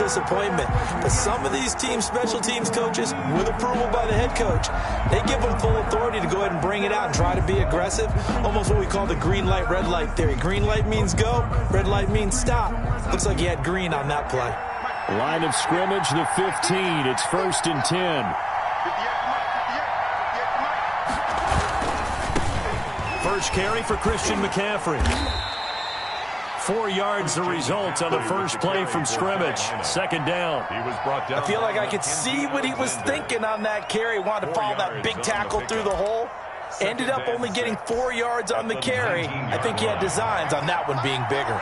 disappointment. But some of these teams, special teams coaches, with approval by the head coach, they give them full authority to go ahead and bring it out and try to be aggressive. Almost what we call the green light, red light theory. Green light means go, red light means stop. Looks like he had green on that play. Line of scrimmage, the 15. It's 1st and 10. First carry for Christian McCaffrey. 4 yards the result on the first play from scrimmage. Second down. He was brought down. I feel like I could see what he was thinking on that carry. Wanted to follow that big tackle through the hole. Ended up only getting 4 yards on the carry. I think he had designs on that one being bigger.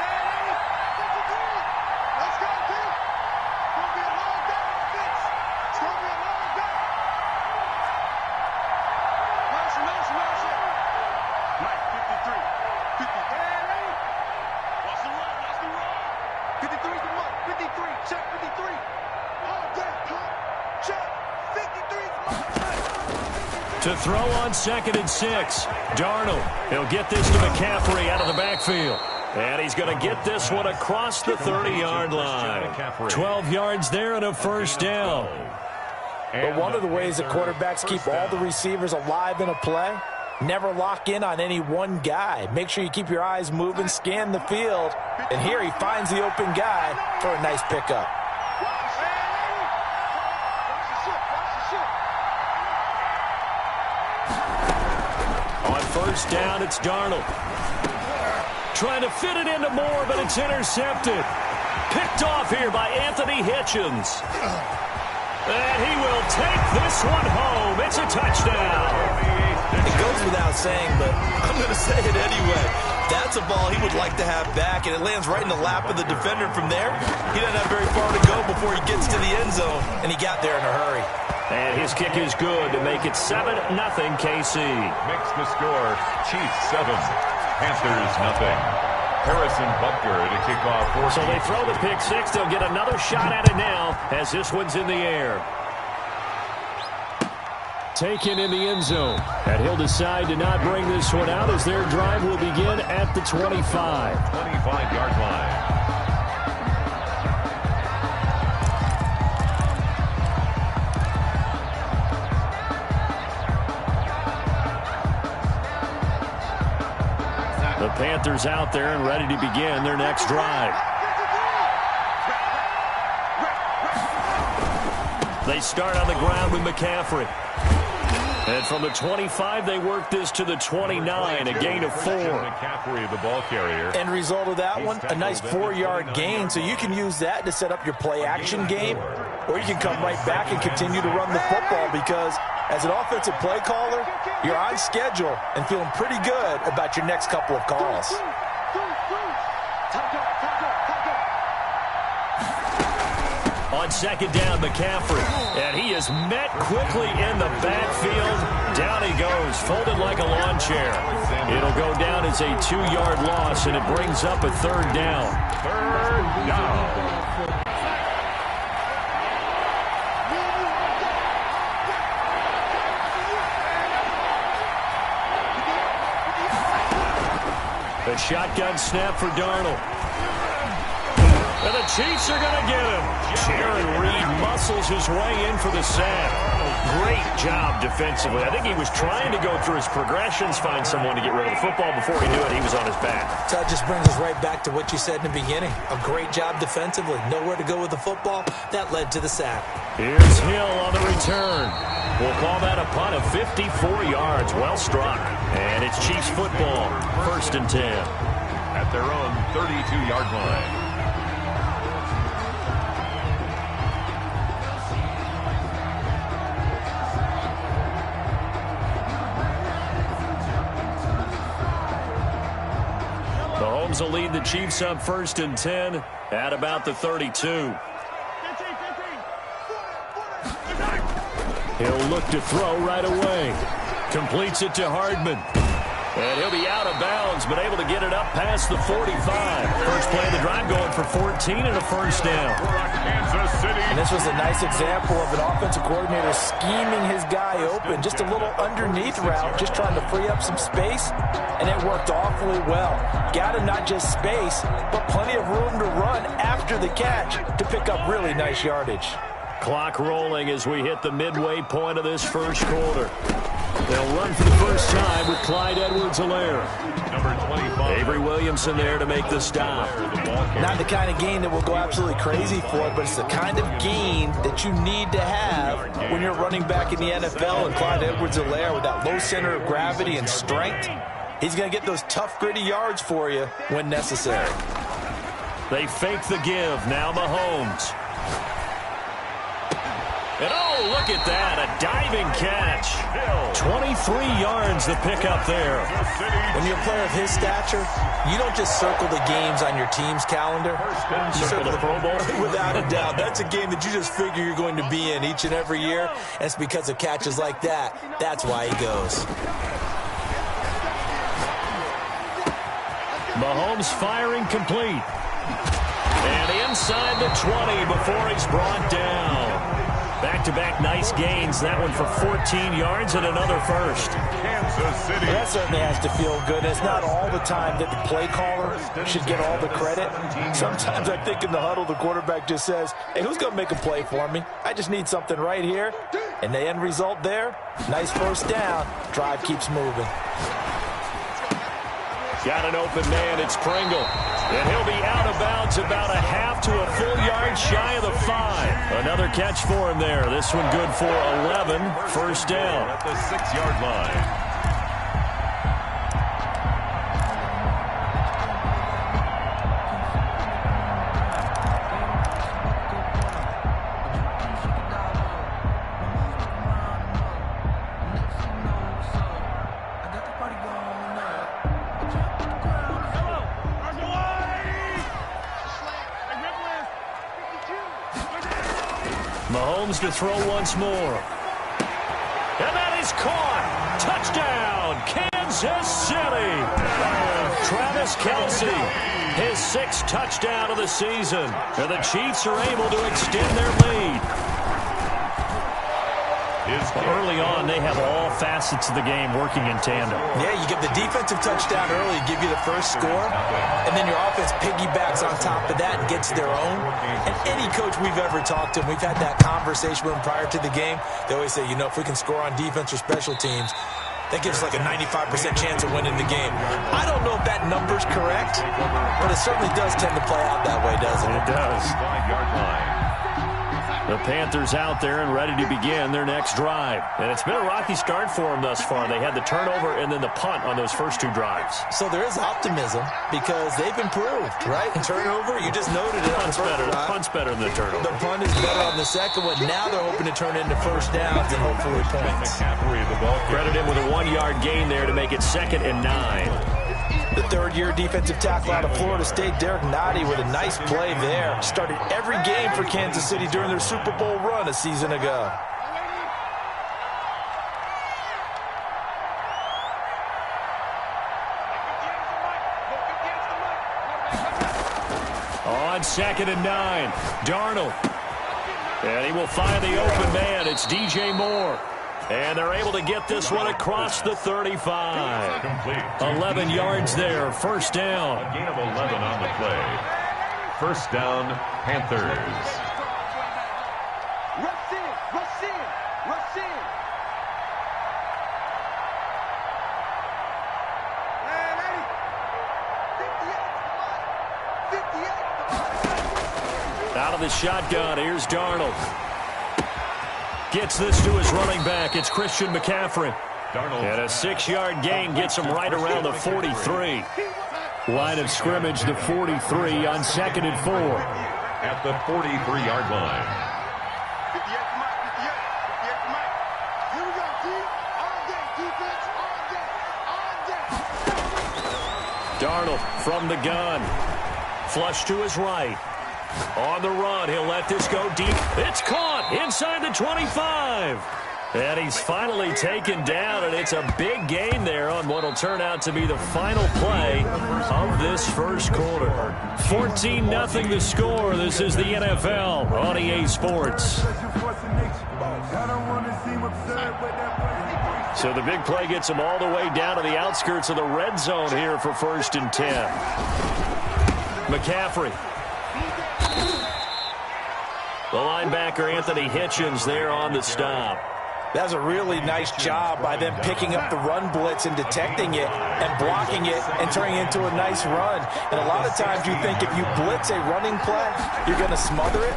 To throw on 2nd and 6. Darnold. He'll get this to McCaffrey out of the backfield. And he's going to get this one across the 30-yard line. 12 yards there and a first down. But one of the ways that quarterbacks keep all the receivers alive in a play, never lock in on any one guy. Make sure you keep your eyes moving, scan the field. And here he finds the open guy for a nice pickup. First down, it's Darnold. Trying to fit it into Moore, but it's intercepted. Picked off here by Anthony Hitchens. And he will take this one home. It's a touchdown. It goes without saying, but I'm going to say it anyway. That's a ball he would like to have back, and it lands right in the lap of the defender from there. He doesn't have very far to go before he gets to the end zone, and he got there in a hurry. And his kick is good to make it 7-0 KC. Makes the score Chiefs 7, Panthers 0. Harrison Butker to kick off. So they throw the pick six. They'll get another shot at it now as this one's in the air. Taken in the end zone. And he'll decide to not bring this one out as their drive will begin at the 25. 25-yard line. The Panthers out there and ready to begin their next drive. They start on the ground with McCaffrey. And from the 25, they work this to the 29, a gain of 4. McCaffrey, the ball carrier. End result of that one, a nice 4-yard gain. So you can use that to set up your play-action game, or you can come right back and continue to run the football because as an offensive play caller, you're on schedule and feeling pretty good about your next couple of calls. On second down, McCaffrey. And he is met quickly in the backfield. Down he goes, folded like a lawn chair. It'll go down as a 2-yard loss, and it brings up a third down. Third down. A shotgun snap for Darnold. And the Chiefs are going to get him. Jaron Reed muscles his way in for the sack. Great job defensively. I think he was trying to go through his progressions, find someone to get rid of the football. Before he knew it, he was on his back. So that just brings us right back to what you said in the beginning. A great job defensively. Nowhere to go with the football. That led to the sack. Here's Hill on the return. We'll call that a punt of 54 yards. Well struck. And it's Chiefs football. 1st and 10. At their own 32-yard line. Mahomes will lead the Chiefs up 1st and 10 at about the 32. He'll look to throw right away. Completes it to Hardman. And he'll be out of bounds, but able to get it up past the 45. First play of the drive going for 14 and a first down. Kansas City. And this This was a nice example of an offensive coordinator scheming his guy open. Just a little underneath route, just trying to free up some space, and it worked awfully well. Got him not just space, but plenty of room to run after the catch to pick up really nice yardage. Clock rolling as we hit the midway point of this first quarter. They'll run for the first time with Clyde Edwards-Helaire. Number 25. Avery Williamson there to make the stop. Not the kind of gain that we'll go absolutely crazy for, but it's the kind of gain that you need to have when you're running back in the NFL. And Clyde Edwards-Helaire, with that low center of gravity and strength, he's going to get those tough, gritty yards for you when necessary. They fake the give. Now Mahomes. And oh, look at that, a diving catch. 23 yards the pickup there. When you're a player of his stature, you don't just circle the games on your team's calendar. You Circle the Pro Bowl. Without a doubt. That's a game that you just figure you're going to be in each and every year. And it's because of catches like that. That's why he goes. Mahomes firing complete. And inside the 20 before he's brought down. Back-to-back nice gains. That one for 14 yards and another first. Kansas City. That certainly has to feel good. It's not all the time that the play caller should get all the credit. Sometimes I think in the huddle, the quarterback just says, hey, who's going to make a play for me? I just need something right here. And the end result there, nice first down. Drive keeps moving. Got an open man. It's Pringle. And he'll be out of bounds about a half to a full yard shy of the 5. Another catch for him there. This one good for 11. First down. At the 6-yard line. Mahomes to throw once more. And that is caught. Touchdown, Kansas City. Travis Kelce, his 6th touchdown of the season. And the Chiefs are able to extend their lead. Early on, they have all facets of the game working in tandem. Yeah, you get the defensive touchdown early, give you the first score, and then your offense piggybacks on top of that and gets their own. And any coach we've ever talked to, and we've had that conversation with them prior to the game, they always say, you know, if we can score on defense or special teams, that gives us like a 95% chance of winning the game. I don't know if that number's correct, but it certainly does tend to play out that way, doesn't it? It does. 5-yard line. The Panthers out there and ready to begin their next drive. And it's been a rocky start for them thus far. They had the turnover and then the punt on those first 2 drives. So there is optimism because they've improved, right? Turnover, you just noted it. Punt's better. The punt's better than the turnover. The punt is better on the second one. Now they're hoping to turn it into first downs and hopefully points. McCaffrey, the ball Credit him with a 1-yard gain there to make it 2nd and 9. The 3rd-year defensive tackle out of Florida State, Derek Nottie, with a nice play there. Started every game for Kansas City during their Super Bowl run a season ago. On 2nd and 9, Darnold. And he will find the open man. It's DJ Moore. And they're able to get this one across the 35. complete. 11 yards there. First down. A gain of 11 on the play. First down, Panthers. Rush in, rush in, rush in. Man, 58. Out of the shotgun, here's Darnold. Gets this to his running back. It's Christian McCaffrey. Darnold. And a 6-yard gain gets him right around the 43. Line of scrimmage, the 43 on 2nd and 4. At the 43-yard line. 58 to Mike, 58 to Mike. Here we go, G. All day, defense, all day, all day. Darnold from the gun. Flush to his right. On the run, he'll let this go deep. It's caught inside the 25. And he's finally taken down, and it's a big gain there on what will turn out to be the final play of this first quarter. 14-0 the score. This is the NFL on EA Sports. So the big play gets him all the way down to the outskirts of the red zone here for 1st and 10. McCaffrey. The linebacker, Anthony Hitchens, there on the stop. That was a really nice job by them picking up the run blitz and detecting it and blocking it and turning it into a nice run. And a lot of times you think if you blitz a running play, you're going to smother it.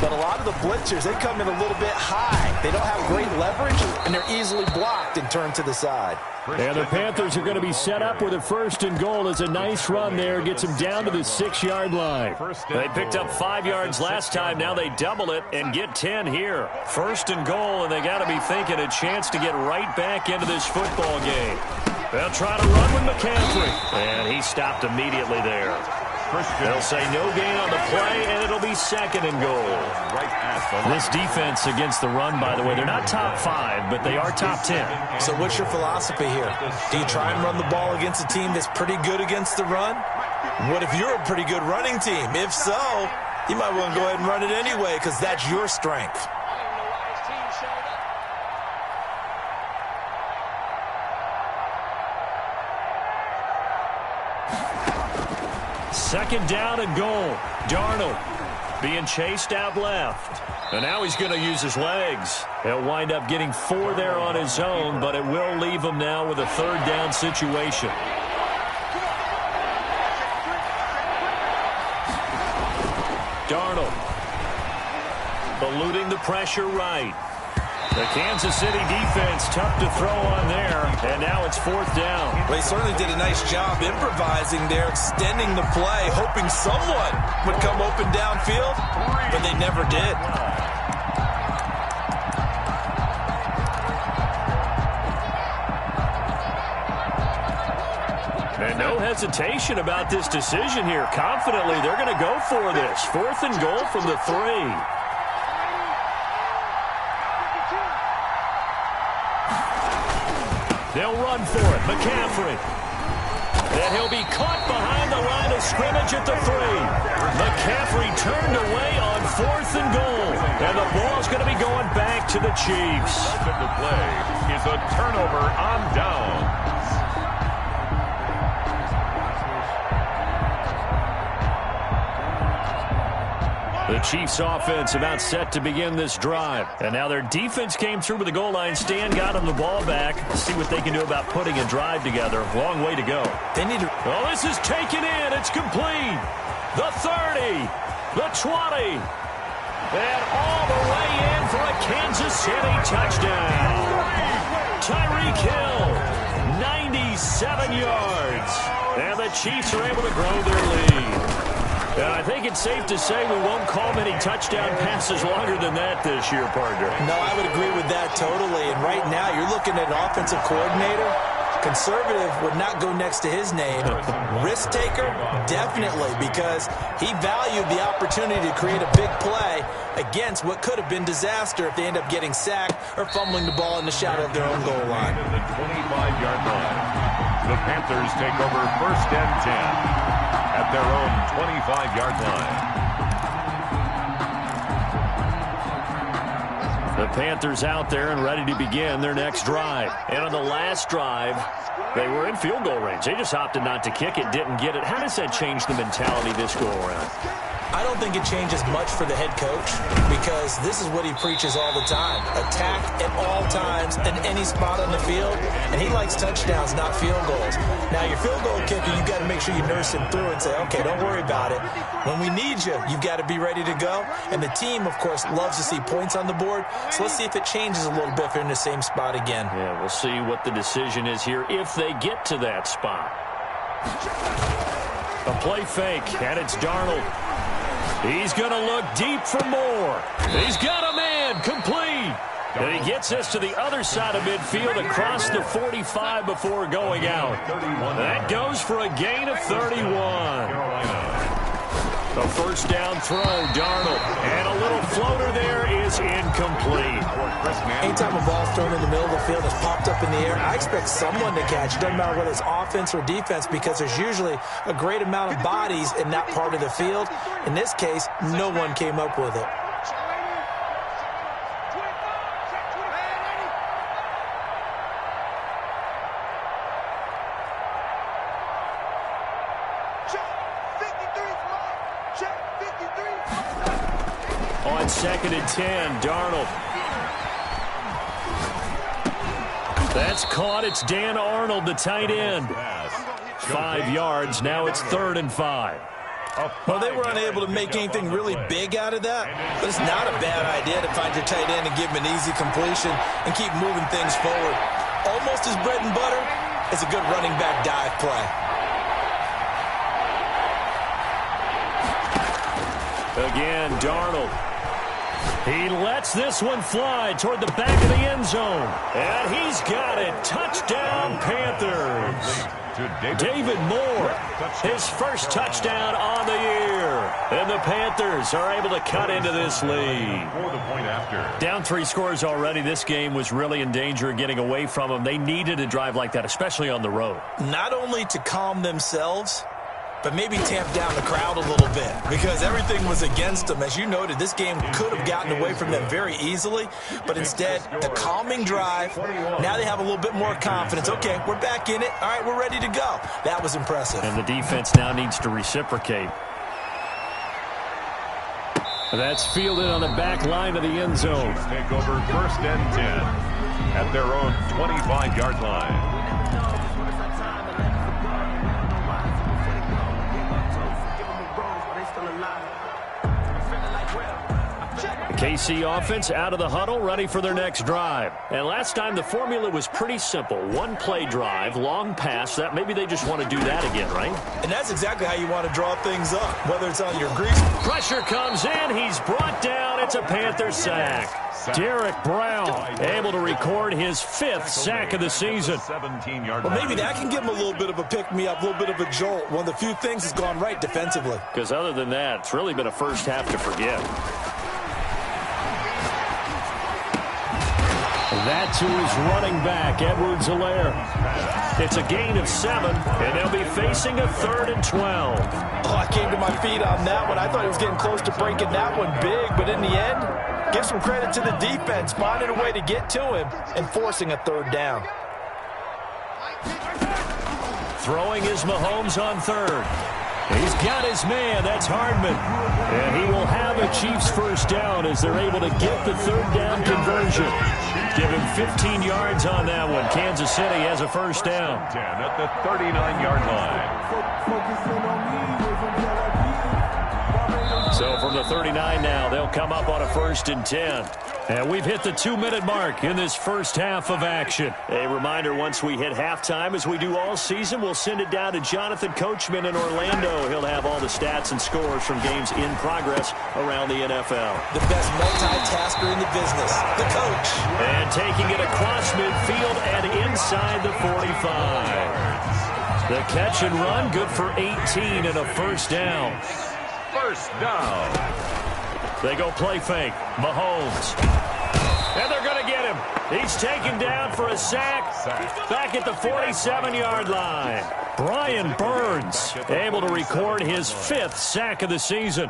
But a lot of the blitzers, they come in a little bit high. They don't have great leverage, and they're easily blocked and turned to the side. And the Panthers are going to be set up with a 1st and goal. It's a nice run there. Gets them down to the 6-yard line. They picked up 5 yards last time. Now they double it and get 10 here. 1st and goal, and they got to be thinking a chance to get right back into this football game. They'll try to run with McCaffrey. And he stopped immediately there. They'll say no gain on the play, and it'll be 2nd and goal. This defense against the run, by the way, they're not top 5, but they are top 10. So what's your philosophy here? Do you try and run the ball against a team that's pretty good against the run? What if you're a pretty good running team? If so, you might want to go ahead and run it anyway because that's your strength. Second down and goal. Darnold being chased out left. And now he's going to use his legs. He'll wind up getting 4 there on his own, but it will leave him now with a 3rd down situation. Darnold eluding the pressure right. The Kansas City defense tough to throw on there, and now it's 4th down. Well, they certainly did a nice job improvising there, extending the play, hoping someone would come open downfield, but they never did. And no hesitation about this decision here. Confidently, they're going to go for this. 4th and goal from the 3. They'll run for it. McCaffrey. And he'll be caught behind the line of scrimmage at the 3. McCaffrey turned away on 4th and goal. And the ball's going to be going back to the Chiefs. The play is a turnover on downs. The Chiefs offense about set to begin this drive. And now their defense came through with the goal line stand, got them the ball back. Let's see what they can do about putting a drive together. Long way to go. They need to... Oh, this is taken in. It's complete. The 30. The 20. And all the way in for a Kansas City touchdown. Tyreek Hill, 97 yards. And the Chiefs are able to grow their lead. And I think it's safe to say we won't call many touchdown passes longer than that this year, partner. No, I would agree with that totally. And right now, you're looking at an offensive coordinator. Conservative would not go next to his name. Risk taker, definitely, because he valued the opportunity to create a big play against what could have been disaster if they end up getting sacked or fumbling the ball in the shadow of their own goal line. The 25-yard line. The Panthers take over 1st and 10 at their own 25-yard line. The Panthers out there and ready to begin their next drive. And on the last drive, they were in field goal range. They just opted not to kick it, didn't get it. How does that change the mentality this go around? I don't think it changes much for the head coach because this is what he preaches all the time. Attack at all times in any spot on the field, and he likes touchdowns, not field goals. Now, your field goal kicker, you've got to make sure you nurse him through and say, okay, don't worry about it. When we need you, you've got to be ready to go. And the team, of course, loves to see points on the board, so let's see if it changes a little bit if they're in the same spot again. Yeah, we'll see what the decision is here if they get to that spot. A play fake, and it's Darnold. He's going to look deep for more. He's got a man, complete. And he gets us to the other side of midfield across the 45 before going out. That goes for a gain of 31. The 1st down throw, Darnold. And a little floater there is incomplete. Anytime a ball's thrown in the middle of the field, it's popped up in the air, I expect someone to catch it. Doesn't matter whether it's offense or defense, because there's usually a great amount of bodies in that part of the field. In this case, no one came up with it. On 2nd and 10, Darnold. That's caught. It's Dan Arnold, the tight end. 5 yards. Now it's 3rd and 5. Well, they were unable to make anything really big out of that, but it's not a bad idea to find your tight end and give him an easy completion and keep moving things forward. Almost his bread and butter is a good running back dive play. Again, Darnold. He lets this one fly toward the back of the end zone. And he's got it. Touchdown, Panthers. David Moore, his first touchdown on the year. And the Panthers are able to cut into this lead. Down 3 scores already. This game was really in danger of getting away from them. They needed a drive like that, especially on the road. Not only to calm themselves, but maybe tamp down the crowd a little bit, because everything was against them. As you noted, this game could have gotten away from them very easily, but instead, the calming drive, now they have a little bit more confidence. Okay, we're back in it. All right, we're ready to go. That was impressive. And the defense now needs to reciprocate. That's fielded on the back line of the end zone. Take over 1st and 10 at their own 25-yard line. KC offense out of the huddle, ready for their next drive. And last time the formula was pretty simple. 1-play drive, long pass. That maybe they just want to do that again, right? And that's exactly how you want to draw things up, whether it's on your grease. Pressure comes in. He's brought down. It's a Panther sack. Derek Brown able to record his 5th sack of the season. 17-yard Well, maybe that can give him a little bit of a pick-me-up, a little bit of a jolt. One of the few things that's gone right defensively. Because other than that, it's really been a first half to forget. That's who is running back, Edwards-Helaire. It's a gain of 7, and they'll be facing a 3rd and 12. Oh, I came to my feet on that one. I thought he was getting close to breaking that one big, but in the end, give some credit to the defense, finding a way to get to him and forcing a 3rd down. Throwing is Mahomes on 3rd. He's got his man. That's Hardman. And he will have a Chiefs first down as they're able to get the 3rd down conversion. Give him 15 yards on that one. Kansas City has a first down. 10 at the 39-yard line. So from the 39 now, they'll come up on a 1st and 10. And we've hit the 2-minute mark in this first half of action. A reminder, once we hit halftime, as we do all season, we'll send it down to Jonathan Coachman in Orlando. He'll have all the stats and scores from games in progress around the NFL. The best multitasker in the business, the coach. And taking it across midfield and inside the 45. The catch and run, good for 18 and a first down. First down. They go play fake. Mahomes. And they're going to get him. He's taken down for a sack. Back at the 47-yard line. Brian Burns able to record his 5th sack of the season.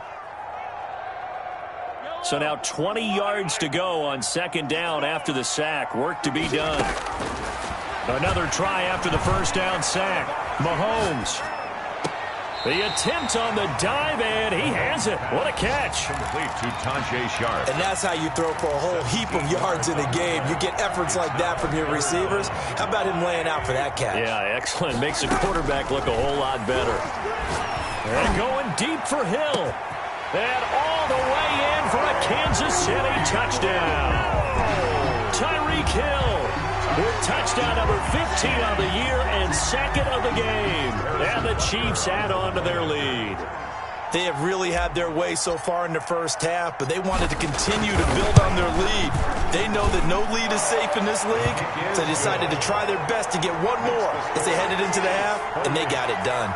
So now 20 yards to go on 2nd down after the sack. Work to be done. Another try after the first down sack. Mahomes. The attempt on the dive, and he has it. What a catch. Complete to Tajay Sharp. And that's how you throw for a whole heap of yards in a game. You get efforts like that from your receivers. How about him laying out for that catch? Yeah, excellent. Makes the quarterback look a whole lot better. And going deep for Hill. And all the way in for a Kansas City touchdown. Tyreek Hill with touchdown number 15 of the year and 2nd of the game. And the Chiefs add on to their lead. They have really had their way so far in the first half, but they wanted to continue to build on their lead. They know that no lead is safe in this league, so they decided to try their best to get one more as they headed into the half, and they got it done.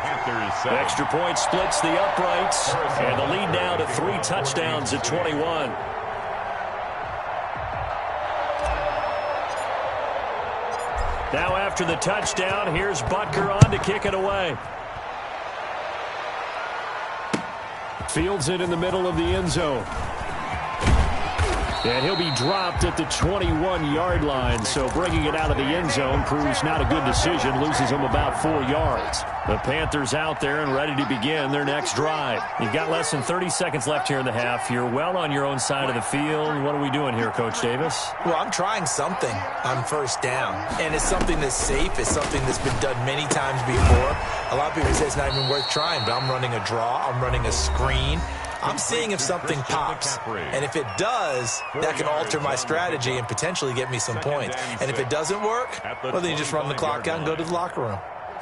Extra point splits the uprights, and the lead now to 3 touchdowns at 21. Now after the touchdown, here's Butker on to kick it away. Fields it in the middle of the end zone. And he'll be dropped at the 21-yard line, so bringing it out of the end zone proves not a good decision, loses him about 4 yards. The Panthers out there and ready to begin their next drive. You've got less than 30 seconds left here in the half. You're well on your own side of the field. What are we doing here, Coach Davis? Well, I'm trying something on first down, and it's something that's safe. It's something that's been done many times before. A lot of people say it's not even worth trying, but I'm running a draw. I'm running a screen. I'm seeing if something pops, and if it does, that can alter my strategy and potentially get me some points. And if it doesn't work, well, then you just run the clock out and go to the locker room.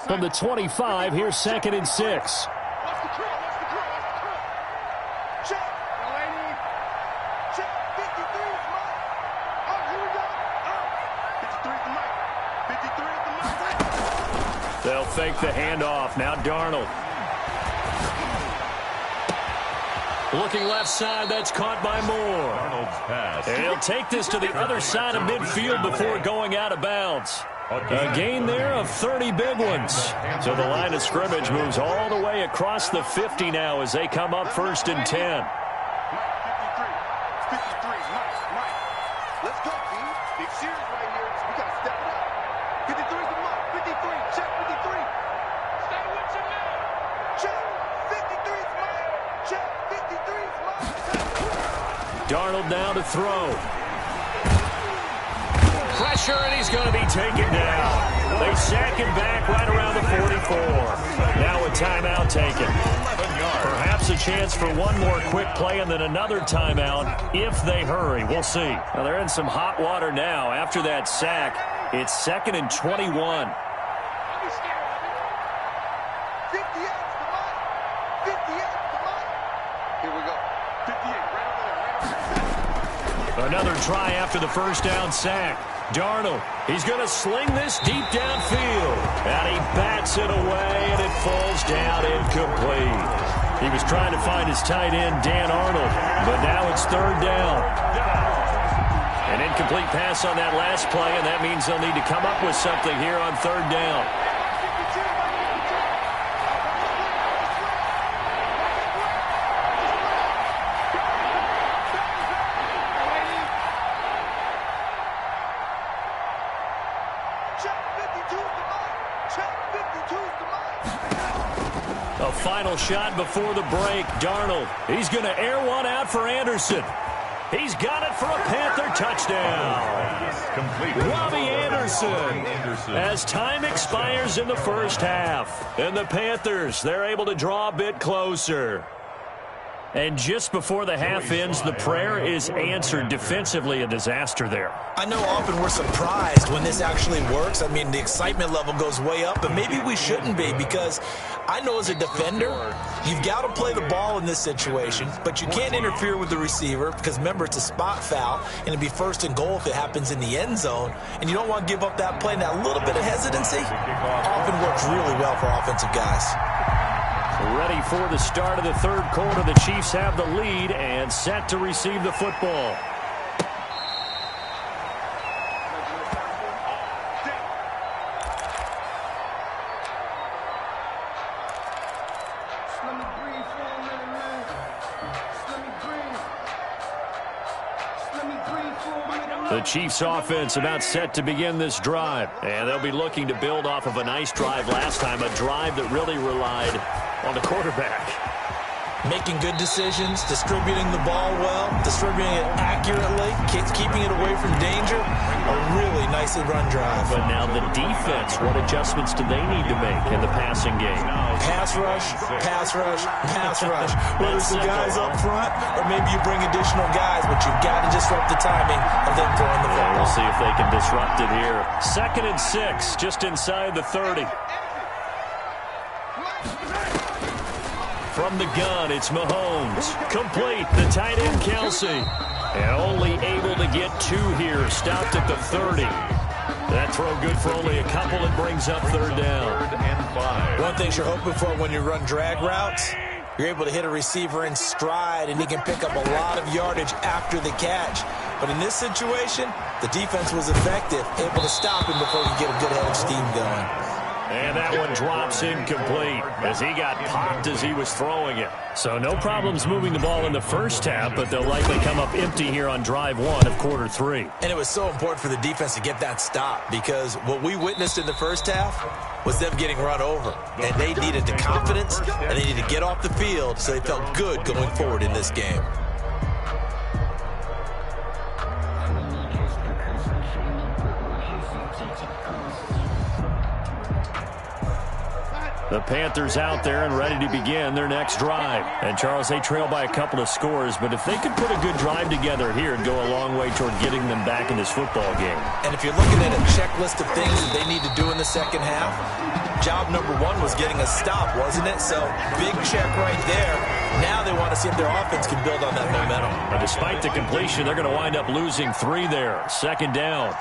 From the 25, here's 2nd and 6. Check. Check. 53 is mine. Oh, here we go. Oh, 53 is the mic. 53 is the mic. They'll fake the handoff. Now Darnold. Looking left side, that's caught by Moore. And he'll take this to the other side of midfield before going out of bounds. A gain there of 30 big ones. So the line of scrimmage moves all the way across the 50 now as they come up 1st and 10. 53. 53. Mike. Let's go, team. Big series right here. We got to step it up. 53 is the mark. 53. Check 53. Stay with your man. Check. 53 is mine. Check. 53 is mine. Darnold now to throw. Pressure, and he's going to be taken down. They sack him back right around the 44. Now a timeout taken. Perhaps a chance for one more quick play and then another timeout if they hurry. We'll see. Now they're in some hot water now. After that sack, it's 2nd and 21. 58 is the mark. 58 is the mark. Here we go. 58 right over there. Another try after the first down sack. Darnold, he's going to sling this deep downfield. And he bats it away, and it falls down incomplete. He was trying to find his tight end, Dan Arnold, but now it's 3rd down. An incomplete pass on that last play, and that means they'll need to come up with something here on 3rd down. A final shot before the break. Darnold, he's going to air one out for Anderson. He's got it for a Panther touchdown. Robbie Anderson. As time expires in the first half. And the Panthers, they're able to draw a bit closer. And just before the half ends, the prayer is answered. Defensively, a disaster there. I know often we're surprised when this actually works. I mean, the excitement level goes way up, but maybe we shouldn't be, because I know as a defender, you've got to play the ball in this situation, but you can't interfere with the receiver because, remember, it's a spot foul, and it'd be 1st and goal if it happens in the end zone, and you don't want to give up that play. And that little bit of hesitancy often works really well for offensive guys. Ready for the start of the 3rd quarter. The Chiefs have the lead and set to receive the football. The Chiefs offense about set to begin this drive. And they'll be looking to build off of a nice drive last time, a drive that really relied on the quarterback. Making good decisions, distributing the ball well, distributing it accurately, keeping it away from danger. A really nicely run drive. But now the defense, what adjustments do they need to make in the passing game? Pass rush, pass rush, pass rush. Whether it's the guys up front or maybe you bring additional guys, but you've got to disrupt the timing of them throwing the football. We'll see if they can disrupt it here. 2nd and 6, just inside the 30. From the gun, it's Mahomes. Complete, the tight end, Kelsey. And only able to get 2 here, stopped at the 30. That throw good for only a couple. It brings up 3rd down. 3rd and 5. One thing you're hoping for when you run drag routes, you're able to hit a receiver in stride, and he can pick up a lot of yardage after the catch. But in this situation, the defense was effective, able to stop him before he could get a good head of steam going. And that one drops incomplete as he got popped as he was throwing it. So no problems moving the ball in the first half, but they'll likely come up empty here on drive one of quarter three. And it was so important for the defense to get that stop because what we witnessed in the first half was them getting run over. And they needed the confidence, and they needed to get off the field so they felt good going forward in this game. The Panthers out there and ready to begin their next drive. And, Charles, they trail by a couple of scores, but if they could put a good drive together here, it'd go a long way toward getting them back in this football game. And if you're looking at a checklist of things that they need to do in the second half, job number one was getting a stop, wasn't it? So, big check right there. Now they want to see if their offense can build on that momentum. But despite the completion, they're going to wind up losing 3 there. Second down.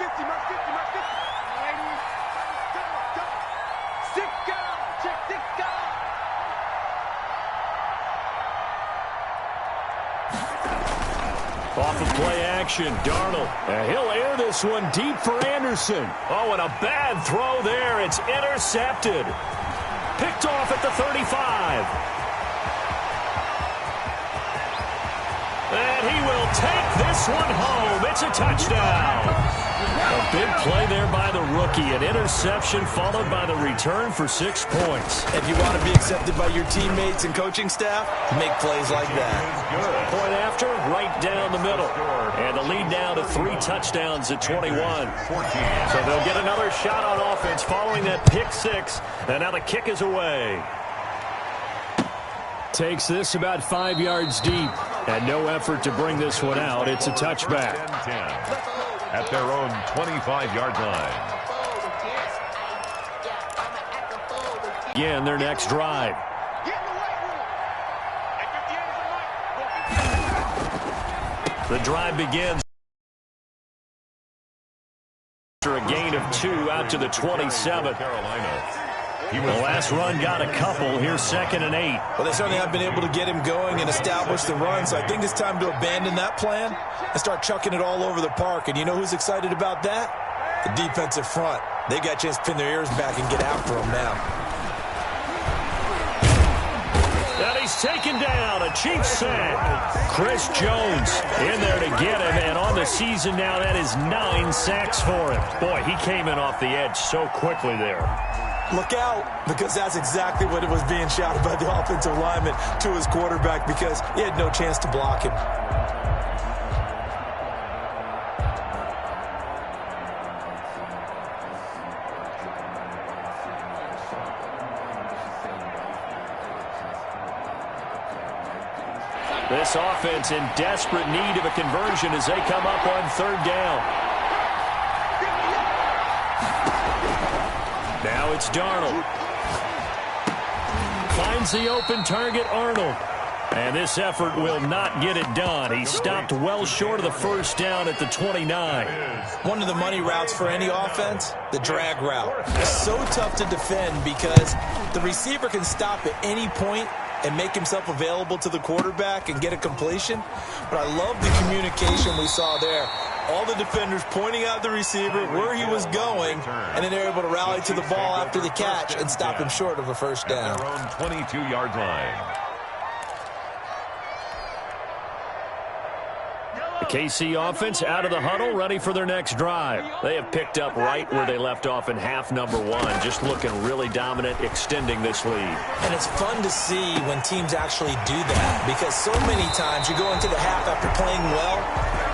Off of play action, Darnold. He'll air this one deep for Anderson. Oh, and a bad throw there. It's intercepted. Picked off at the 35. And he will take this one home. It's a touchdown. A big play there by the rookie. An interception followed by the return for 6 points. If you want to be accepted by your teammates and coaching staff, make plays like that. Point after, right down the middle. And the lead now to 3 touchdowns at 21. So they'll get another shot on offense following that pick 6. And now the kick is away. Takes this about 5 yards deep. And no effort to bring this one out. It's a touchback. 10 at their own 25-yard line. Again, their next drive. The drive begins after a gain of 2 out to the 27. The last run got a couple. Here's 2nd and 8. Well, they certainly have been able to get him going and establish the run, so I think it's time to abandon that plan and start chucking it all over the park. And you know who's excited about that? The defensive front. They got a chance to pin their ears back and get after him now. And he's taken down. A Chiefs sack. Chris Jones in there to get him. And on the season now, that is 9 sacks for him. Boy, he came in off the edge so quickly there. Look out, because that's exactly what it was being shouted by the offensive lineman to his quarterback because he had no chance to block him. This offense in desperate need of a conversion as they come up on 3rd down. Now it's Darnold. Finds the open target, Arnold. And this effort will not get it done. He stopped well short of the 1st down at the 29. One of the money routes for any offense, the drag route. It's so tough to defend because the receiver can stop at any point and make himself available to the quarterback and get a completion. But I love the communication we saw there. All the defenders pointing out the receiver, where he was going, and then they're able to rally to the ball after the catch and stop him short of a 1st down. Their own 22-yard line. The KC offense out of the huddle, ready for their next drive. They have picked up right where they left off in half number 1, just looking really dominant, extending this lead. And it's fun to see when teams actually do that because so many times you go into the half after playing well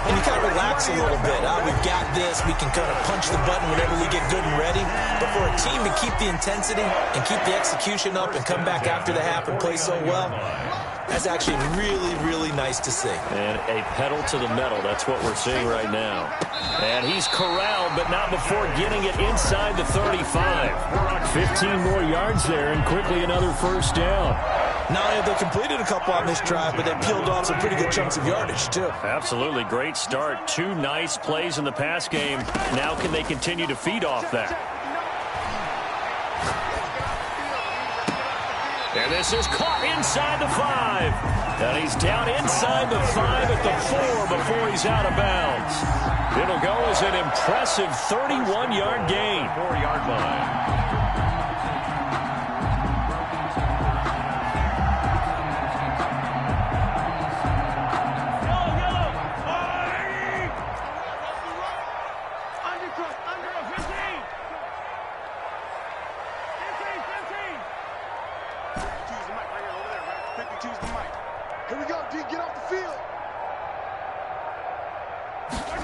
and you kind of relax a little bit. We've got this. We can kind of punch the button whenever we get good and ready. But for a team to keep the intensity and keep the execution up and come back after the half and play so well, that's actually really, really nice to see. And a pedal to the metal. That's what we're seeing right now. And he's corralled, but not before getting it inside the 35. 15 more yards there, and quickly another 1st down. Not only have they completed a couple on this drive, but they peeled off some pretty good chunks of yardage, too. Absolutely. Great start. 2 nice plays in the pass game. Now can they continue to feed off that? And this is caught inside the 5. And he's down inside the 5 at the 4 before he's out of bounds. It'll go as an impressive 31-yard gain. 4-yard line.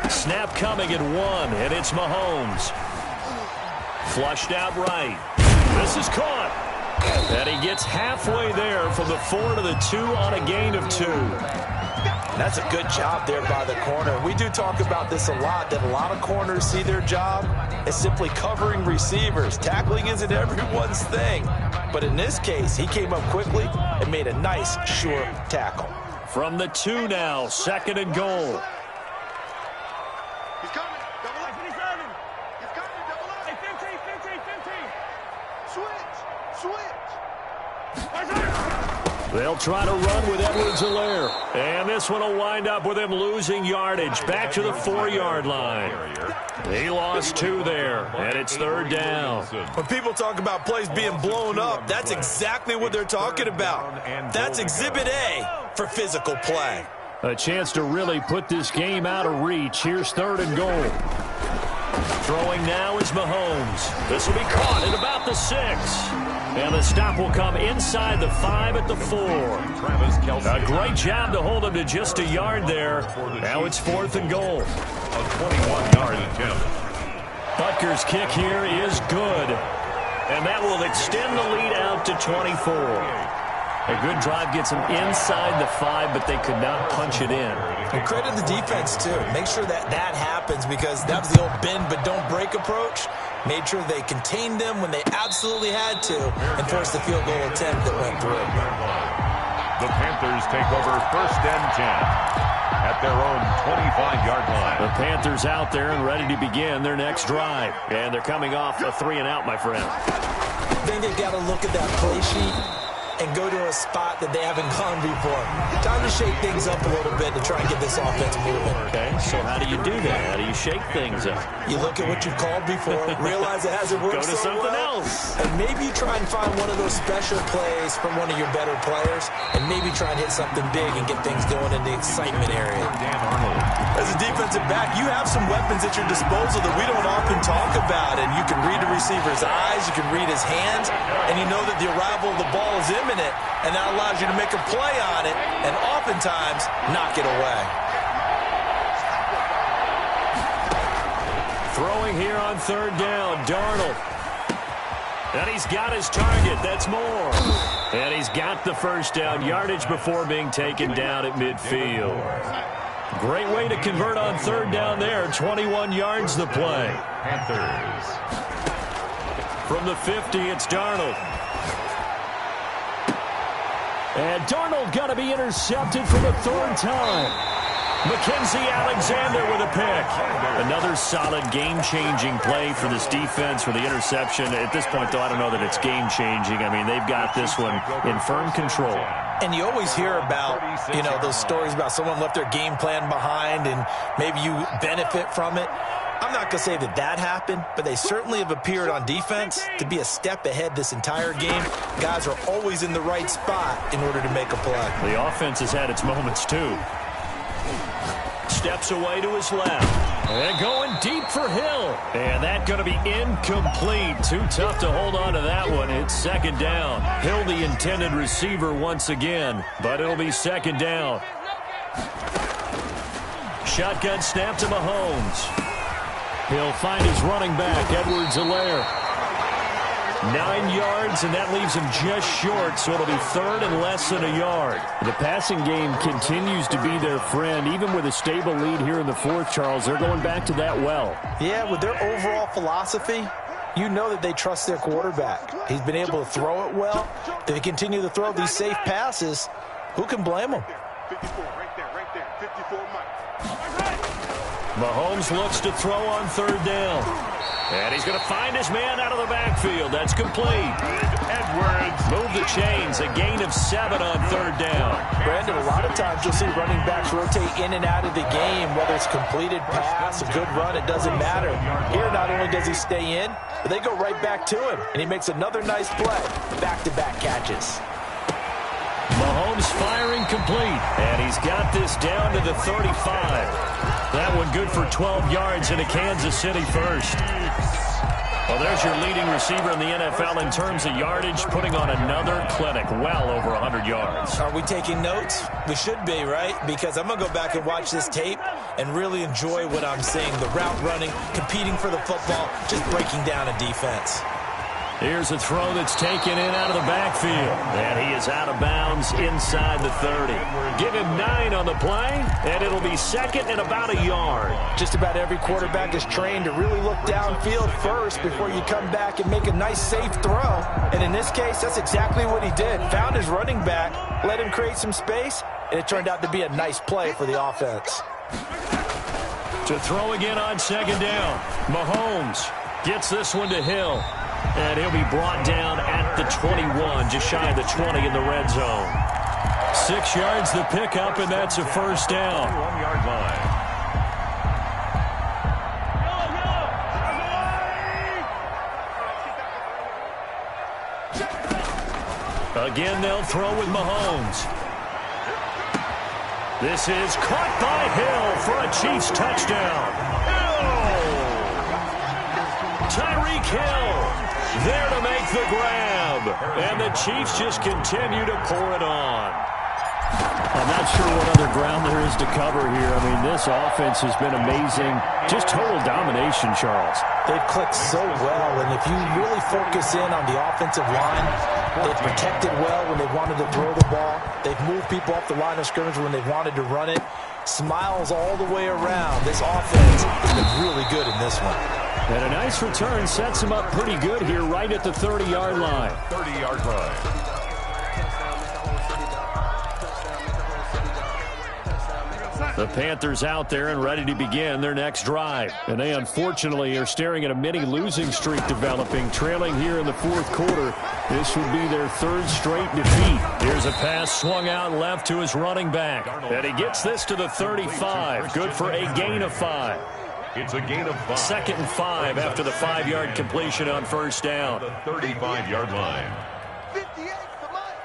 Snap coming at 1, and it's Mahomes. Flushed out right. This is caught. And he gets halfway there from the 4 to the 2 on a gain of 2. That's a good job there by the corner. We do talk about this a lot, that a lot of corners see their job as simply covering receivers. Tackling isn't everyone's thing. But in this case, he came up quickly and made a nice, sure tackle. From the 2 now, 2nd and goal. He's coming. Double up. 57. He's coming. Double up. Hey, 15. Switch. They'll try to run with Edwards-Helaire. And this one will wind up with him losing yardage back to the 4-yard line. He lost 2 there, and it's 3rd down. When people talk about plays being blown up, that's exactly what they're talking about. That's Exhibit A for physical play. A chance to really put this game out of reach. Here's 3rd and goal. Throwing now is Mahomes. This will be caught at about the 6. And the stop will come inside the 5 at the 4. A great job to hold him to just a yard there. Now it's 4th and goal. A 21-yard attempt. Butker's kick here is good. And that will extend the lead out to 24. A good drive gets them inside the 5, but they could not punch it in. And credit the defense, too. Make sure that happens, because that was the old bend but don't break approach. Made sure they contained them when they absolutely had to and forced the field goal attempt that went through. The Panthers take over 1st and 10 at their own 25-yard line. The Panthers out there and ready to begin their next drive. And they're coming off a 3-and-out, my friend. I think they've got to look at that play sheet and go to a spot that they haven't gone before. Time to shake things up a little bit to try and get this offense moving. Okay, so how do you do that? How do you shake things up? You look at what you've called before, realize it hasn't worked Go to something else. And maybe you try and find one of those special plays from one of your better players, and maybe try and hit something big and get things going in the excitement area. As a defensive back, you have some weapons at your disposal that we don't often talk about, and you can read the receiver's eyes, you can read his hands, and you know that the arrival of the ball is imminent, and that allows you to make a play on it and oftentimes knock it away. Throwing here on 3rd down, Darnold. And he's got his target. That's more. And he's got the 1st down yardage before being taken down at midfield. Great way to convert on 3rd down there. 21 yards the play. Panthers. From the 50, it's Darnold. And Darnold got to be intercepted for the 3rd time. Mackenzie Alexander with a pick. Another solid game-changing play for this defense for the interception. At this point, though, I don't know that it's game-changing. I mean, they've got this one in firm control. And you always hear about, those stories about someone left their game plan behind and maybe you benefit from it. I'm not going to say that happened, but they certainly have appeared on defense to be a step ahead this entire game. Guys are always in the right spot in order to make a play. The offense has had its moments, too. Steps away to his left. And going deep for Hill. And that's going to be incomplete. Too tough to hold on to that one. It's 2nd down. Hill the intended receiver once again, but it'll be 2nd down. Shotgun snap to Mahomes. He'll find his running back, Edwards-Helaire. 9 yards, and that leaves him just short, so it'll be 3rd and less than a yard. The passing game continues to be their friend. Even with a stable lead here in the 4th, Charles, they're going back to that well. Yeah, with their overall philosophy, you know that they trust their quarterback. He's been able to throw it well. They continue to throw these safe passes. Who can blame them? 54, right there, 54, Mike. Mahomes looks to throw on third down. And he's going to find his man out of the backfield. That's complete. Edwards move the chains. A gain of 7 on third down. Brandon, a lot of times you'll see running backs rotate in and out of the game, whether it's completed pass, a good run, it doesn't matter. Here, not only does he stay in, but they go right back to him, and he makes another nice play. Back-to-back catches. Mahomes firing complete, and he's got this down to the 35. That one good for 12 yards into Kansas City first. Well, there's your leading receiver in the NFL in terms of yardage, putting on another clinic, well over 100 yards. Are we taking notes? We should be, right? Because I'm going to go back and watch this tape and really enjoy what I'm seeing. The route running, competing for the football, just breaking down a defense. Here's a throw that's taken in out of the backfield. And he is out of bounds inside the 30. Give him 9 on the play, and it'll be second and about a yard. Just about every quarterback is trained to really look downfield first before you come back and make a nice, safe throw. And in this case, that's exactly what he did. Found his running back, let him create some space, and it turned out to be a nice play for the offense. To throw again on second down. Mahomes gets this one to Hill. And he'll be brought down at the 21, just shy of the 20 in the red zone. 6 yards the pickup, and that's a first down. 1-yard line. Again, they'll throw with Mahomes. This is caught by Hill for a Chiefs touchdown. Tyreek Hill there to make the grab. And the Chiefs just continue to pour it on. I'm not sure what other ground there is to cover here. I mean, this offense has been amazing. Just total domination, Charles. They've clicked so well, and if you really focus in on the offensive line, they've protected well when they wanted to throw the ball. They've moved people off the line of scrimmage when they wanted to run it. Smiles all the way around. This offense has been really good in this one. And a nice return sets him up pretty good here right at the 30-yard line. 30-yard line. The Panthers out there and ready to begin their next drive. And they unfortunately are staring at a mini losing streak developing, trailing here in the fourth quarter. This would be their third straight defeat. Here's a pass swung out left to his running back. And he gets this to the 35. Good for a gain of 5. It's a gain of 5. Second and 5 after the 5-yard completion on first down. The 35-yard line. 58 for Mike.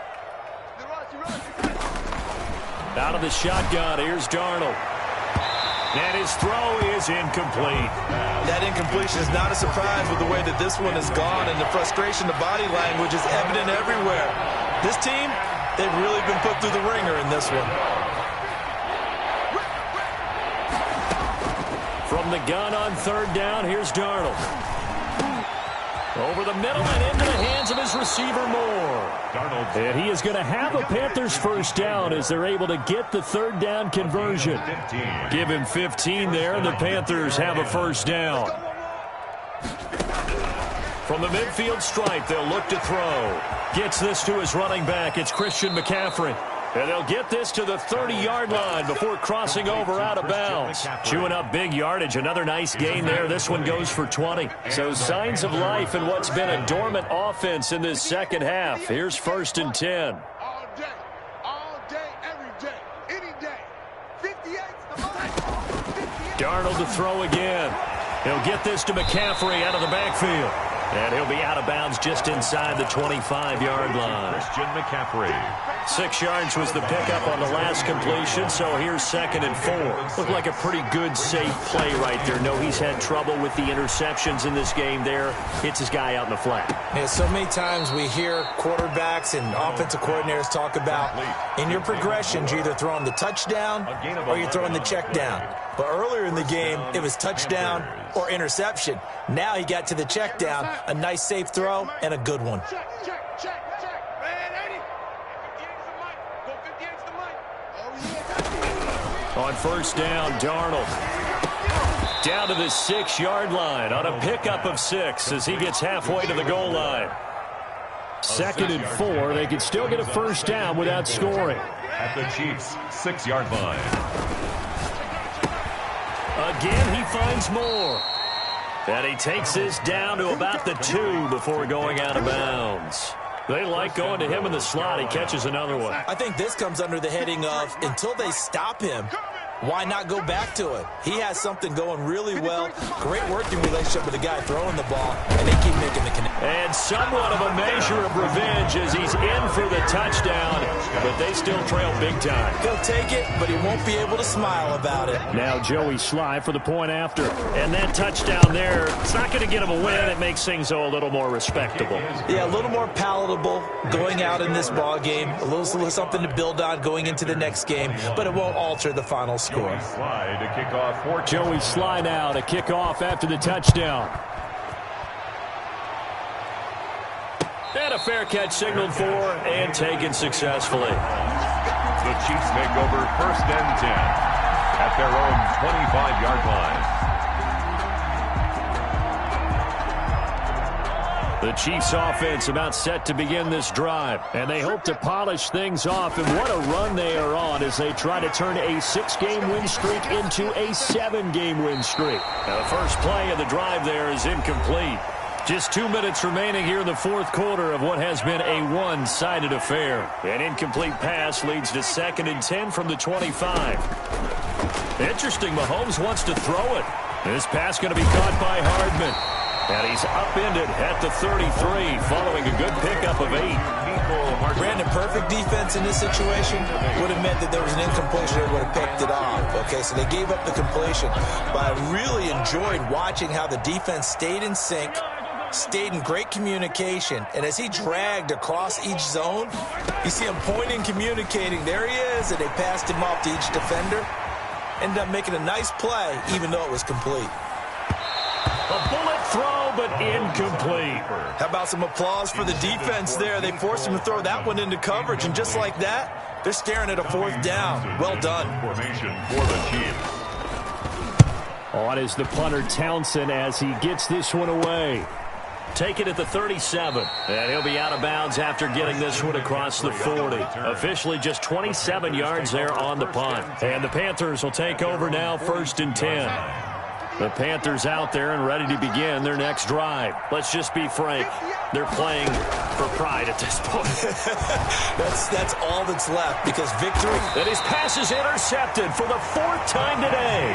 Out of the shotgun, here's Darnold. And his throw is incomplete. That incompletion is not a surprise with the way that this one has gone, and the frustration, the body language is evident everywhere. This team, they've really been put through the ringer in this one. From the gun on third down, here's Darnold. Over the middle and into the hands of his receiver Moore. Darnold. And he is going to have a Panthers first down as they're able to get the third down conversion. 15. Give him 15 there, and the Panthers have a first down. From the midfield stripe, they'll look to throw. Gets this to his running back. It's Christian McCaffrey. And they'll get this to the 30-yard line before crossing over out of bounds. Chewing up big yardage. Another nice gain there. This one goes for 20. So signs of life in what's been a dormant offense in this second half. Here's first and 10. All day, every day, any day. 58's the line. 58. Darnold to throw again. He'll get this to McCaffrey out of the backfield. And he'll be out of bounds just inside the 25-yard line. Christian McCaffrey. 6 yards was the pickup on the last completion, so here's second and 4. Looked like a pretty good, safe play right there. No, he's had trouble with the interceptions in this game there. Hits his guy out in the flat. Yeah, so many times we hear quarterbacks and offensive coordinators talk about in your progressions, you're either throwing the touchdown or you're throwing the check down. But earlier in the game, it was touchdown or interception. Now he got to the check down, a nice safe throw, and a good one. Check. Red 80. 58's the mic. Go 58's the mic. Oh, yeah. On first down, Darnold. Down to the 6-yard line on a pickup of 6 as he gets halfway to the goal line. Second and 4. They can still get a first down without scoring. At the Chiefs' 6-yard line. Again, he finds more. And he takes this down to about the 2 before going out of bounds. They like going to him in the slot. He catches another one. I think this comes under the heading of until they stop him, why not go back to it? He has something going really well. Great working relationship with the guy throwing the ball, and they keep making the connection. And somewhat of a measure of revenge as he's in for the touchdown, but they still trail big time. He'll take it, but he won't be able to smile about it. Now Joey Sly for the point after. And that touchdown there, it's not going to get him a win. It makes things a little more respectable. Yeah, a little more palatable going out in this ball game. A little something to build on going into the next game, but it won't alter the final score. Sly to kick off for Joey Sly now to kick off after the touchdown. And a fair catch signaled for and taken successfully. The Chiefs take over 1st and 10 at their own 25-yard line. The Chiefs offense about set to begin this drive, and they hope to polish things off, and what a run they are on as they try to turn a 6-game win streak into a 7-game win streak. Now, the first play of the drive there is incomplete. Just 2 minutes remaining here in the 4th quarter of what has been a one-sided affair. An incomplete pass leads to 2nd and 10 from the 25. Interesting, Mahomes wants to throw it. This pass going to be caught by Hardman. And he's upended at the 33 following a good pickup of 8. Brandon, perfect defense in this situation would have meant that there was an incompletion that would have picked it off. Okay, so they gave up the completion. But I really enjoyed watching how the defense stayed in sync, stayed in great communication, and as he dragged across each zone, you see him pointing, communicating. There he is, and they passed him off to each defender. Ended up making a nice play, even though it was complete. A bullet throw, but incomplete. How about some applause for the defense there? They forced him to throw that one into coverage, and just like that, they're staring at a 4th down. Well done. Formation for the Chiefs. On is the punter Townsend as he gets this one away. Take it at the 37. And he'll be out of bounds after getting this one across the 40. Officially just 27 yards there on the punt. And the Panthers will take over now 1st and 10. The Panthers out there and ready to begin their next drive. Let's just be frank. They're playing for pride at this point. That's all that's left because victory. And his pass is intercepted for the 4th time today.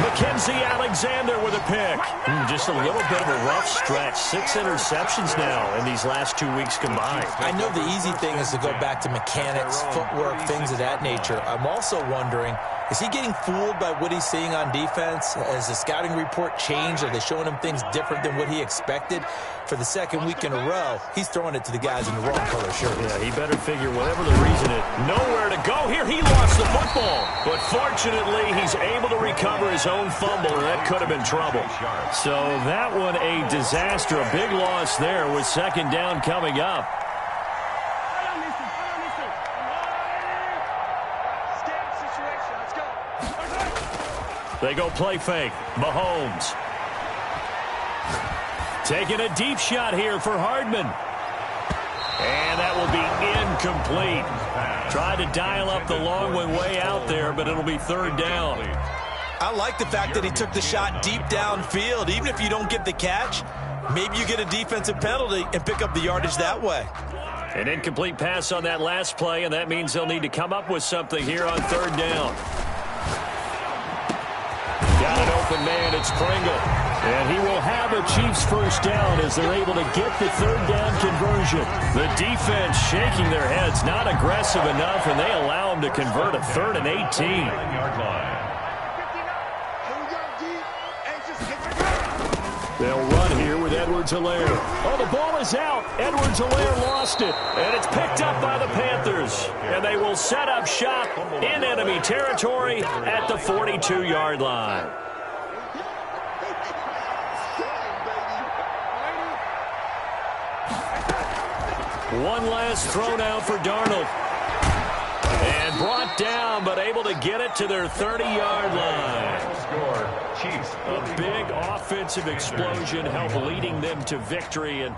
Mackenzie Alexander with a pick. Just a little bit of a rough stretch. 6 interceptions now in these last 2 weeks combined. I know the easy thing is to go back to mechanics, footwork, things of that nature. I'm also wondering, is he getting fooled by what he's seeing on defense? Has the scouting report changed? Are they showing him things different than what he expected? For the 2nd week in a row, he's throwing it to the guys in the wrong color shirt. Yeah, he better figure whatever the reason is. Nowhere to go here. He lost the football. But fortunately, he's able to recover his own fumble, and that could have been trouble. So that one a disaster. A big loss there with 2nd down coming up. They go play fake. Mahomes. Taking a deep shot here for Hardman. And that will be incomplete. Tried to dial up the long one way out there, but it'll be 3rd down. I like the fact that he took the shot deep downfield. Even if you don't get the catch, maybe you get a defensive penalty and pick up the yardage that way. An incomplete pass on that last play, and that means they'll need to come up with something here on 3rd down. Got an open man, it's Pringle. And he will have a Chiefs 1st down as they're able to get the 3rd down conversion. The defense shaking their heads, not aggressive enough, and they allow him to convert a 3rd and 18. They'll run here with Edwards-Helaire. Oh, the ball is out. Edwards-Helaire lost it. And it's picked up by the Panthers. And they will set up shop in enemy territory at the 42-yard line. One last throw now for Darnold. And brought down, but able to get it to their 30-yard line. Score, Chiefs. A big offensive explosion helped leading them to victory. And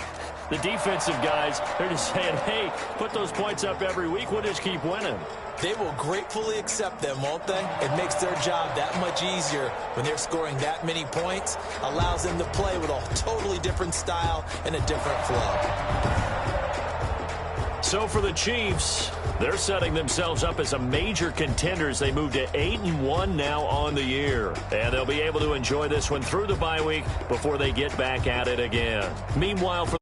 the defensive guys, they're just saying, hey, put those points up every week. We'll just keep winning. They will gratefully accept them, won't they? It makes their job that much easier when they're scoring that many points. Allows them to play with a totally different style and a different flow. So for the Chiefs, they're setting themselves up as a major contender as they move to 8-1 now on the year. And they'll be able to enjoy this one through the bye week before they get back at it again. Meanwhile, for